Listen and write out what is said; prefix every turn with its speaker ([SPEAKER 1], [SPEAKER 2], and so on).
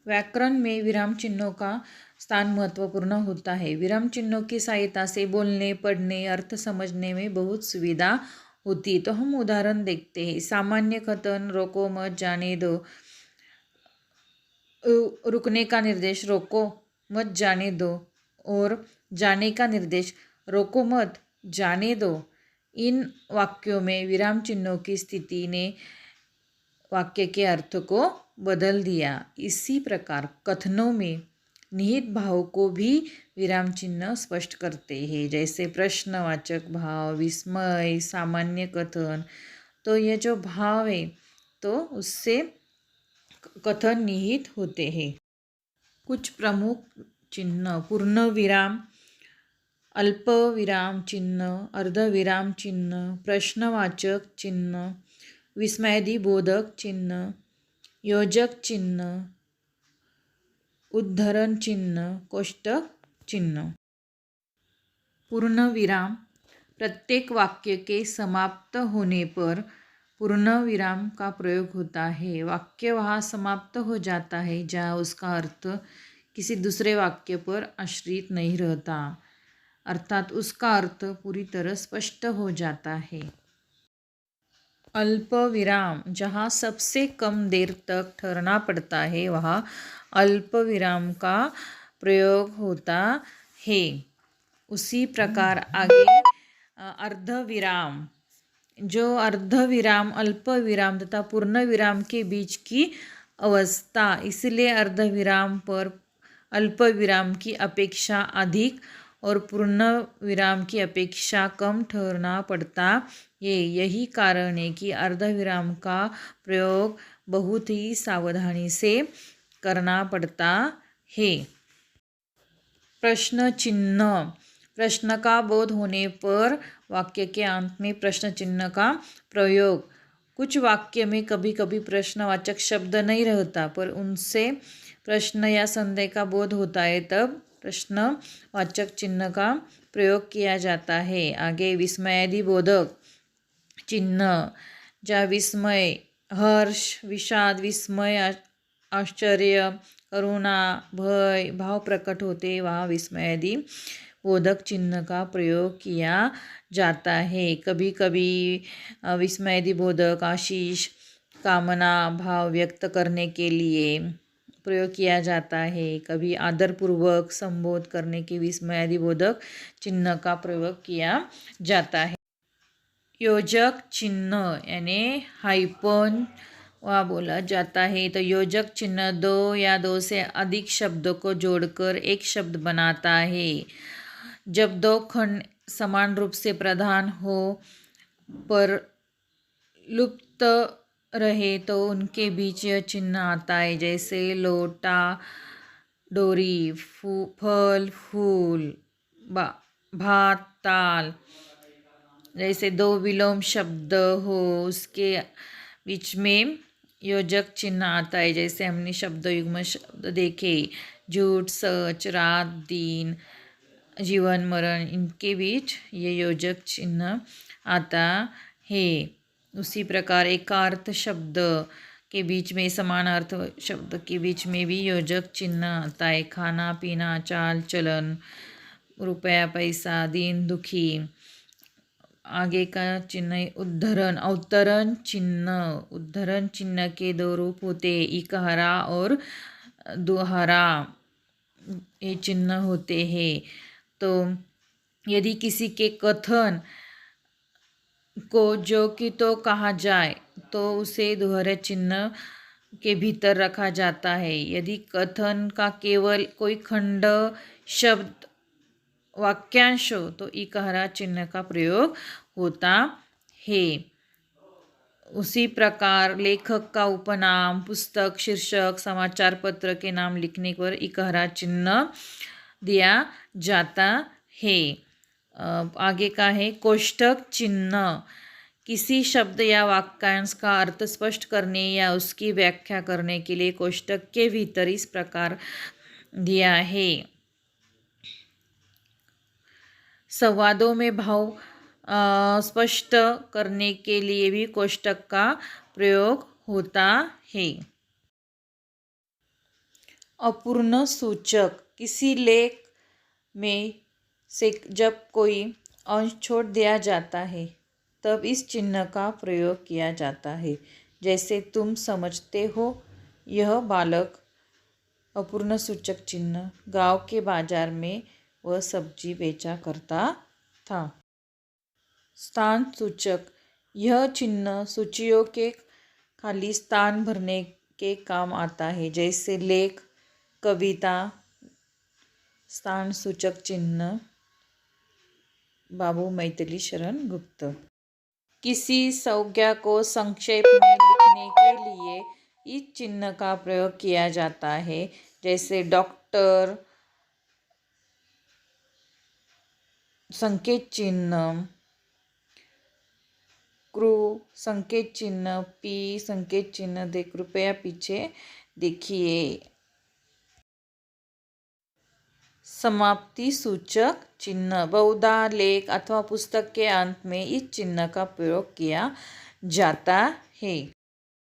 [SPEAKER 1] व्याकरण में विराम चिन्हों का स्थान महत्वपूर्ण होता है। विराम चिन्हों की सहायता से बोलने, पढ़ने, अर्थ समझने में बहुत सुविधा होती है। तो हम उदाहरण देखते हैं। सामान्य कथन रोको मत जाने दो, रुकने का निर्देश रोको मत जाने दो, और जाने का निर्देश रोको मत जाने दो। इन वाक्यों में विराम चिन्हों की स्थिति ने वाक्य के अर्थ को बदल दिया। इसी प्रकार कथनों में निहित भाव को भी विराम चिन्ह स्पष्ट करते हैं, जैसे प्रश्नवाचक भाव, विस्मय, सामान्य कथन। तो ये जो भाव है तो उससे कथन निहित होते हैं। कुछ प्रमुख चिन्ह: पूर्ण विराम, अल्प विराम चिन्ह, अर्धविराम चिन्ह, प्रश्नवाचक चिन्ह, विस्मयादिबोधक चिन्ह, योजक चिन्ह, उद्धरण चिन्ह, कोष्टक चिन्ह। पूर्ण विराम: प्रत्येक वाक्य के समाप्त होने पर पूर्ण विराम का प्रयोग होता है। वाक्य वहाँ समाप्त हो जाता है जहाँ उसका अर्थ किसी दूसरे वाक्य पर आश्रित नहीं रहता, अर्थात उसका अर्थ पूरी तरह स्पष्ट हो जाता है। अल्प विराम: जहाँ सबसे कम देर तक ठहरना पड़ता है वहाँ अल्प विराम का प्रयोग होता है। उसी प्रकार आगे अर्धविराम, जो अर्धविराम, अल्प विराम तथा पूर्ण विराम के बीच की अवस्था, इसलिए अर्धविराम पर अल्प विराम की अपेक्षा अधिक और पूर्ण विराम की अपेक्षा कम ठहरना पड़ता है। यही कारण है कि अर्धविराम का प्रयोग बहुत ही सावधानी से करना पड़ता है। प्रश्न चिन्ह: प्रश्न का बोध होने पर वाक्य के अंत में प्रश्न चिन्ह का प्रयोग। कुछ वाक्य में कभी कभी प्रश्नवाचक शब्द नहीं रहता, पर उनसे प्रश्न या संदेह का बोध होता है, तब प्रश्नवाचक चिन्ह का प्रयोग किया जाता है। आगे विस्मयादिबोधक चिन्ह, जहाँ विस्मय, हर्ष, विषाद, विस्मय, आश्चर्य, करुणा, भय भाव प्रकट होते, वहाँ विस्मयादि बोधक चिन्ह का प्रयोग किया जाता है। कभी कभी विस्मयादि बोधक आशीष, कामना भाव व्यक्त करने के लिए प्रयोग किया जाता है। कभी आदरपूर्वक संबोध करने के विस्मयादि बोधक चिन्ह का प्रयोग किया जाता है। योजक चिन्ह यानी हाइपन वह बोला जाता है। तो योजक चिन्ह दो या दो से अधिक शब्दों को जोड़कर एक शब्द बनाता है। जब दो खंड समान रूप से प्रधान हो पर लुप्त रहे तो उनके बीच यह चिन्ह आता है, जैसे लोटा, डोरी, फल, फूल, भात, ताल। जैसे दो विलोम शब्द हो उसके बीच में योजक चिन्ह आता है, जैसे हमने शब्द युग्म शब्द देखे, झूठ, सच, रात, दिन, जीवन, मरण, इनके बीच ये योजक चिन्ह आता है। उसी प्रकार एकार्थ शब्द के बीच में, समानार्थ शब्द के बीच में भी योजक चिन्ह आता है। खाना पीना, चाल चलन, रुपया पैसा, दीन दुखी। आगे का चिन्ह उद्धरण, अवतरण चिन्ह। उद्धरण चिन्ह के दो रूप होते, इकहरा और दुहरा ये चिन्ह होते हैं। तो यदि किसी के कथन को जो कि तो कहा जाए तो उसे दोहरे चिन्ह के भीतर रखा जाता है। यदि कथन का केवल कोई खंड, शब्द, वाक्यांश हो तो इकहरा चिन्ह का प्रयोग होता है। उसी प्रकार लेखक का उपनाम, पुस्तक, शीर्षक, समाचार पत्र के नाम लिखने पर इकहरा चिन्ह दिया जाता है। आगे का है कोष्टक चिन्ह। किसी शब्द या वाक्यांश का अर्थ स्पष्ट करने या उसकी व्याख्या करने के लिए कोष्टक के भीतर इस प्रकार दिया है। संवादों में भाव स्पष्ट करने के लिए भी कोष्टक का प्रयोग होता है। अपूर्ण सूचक किसी लेख में से जब कोई अंश छोड़ दिया जाता है तब इस चिन्ह का प्रयोग किया जाता है। जैसे तुम समझते हो यह बालक। अपूर्ण सूचक चिन्ह गांव के बाजार में वह सब्जी बेचा करता था। स्थान सूचक यह चिन्ह सूचियों के खाली स्थान भरने के काम आता है। जैसे लेख, कविता। स्थान सूचक चिन्ह बाबू मैथिली शरण गुप्त। किसी संज्ञा को संक्षेप में लिखने के लिए इस चिन्ह का प्रयोग किया जाता है। जैसे डॉक्टर, संकेत चिन्ह क्रू, संकेत चिन्ह पी, संकेत चिन्ह दे कृपया पीछे देखिए। समाप्ति सूचक चिन्ह बहुधा लेख अथवा पुस्तक के अंत में इस चिन्ह का प्रयोग किया जाता है।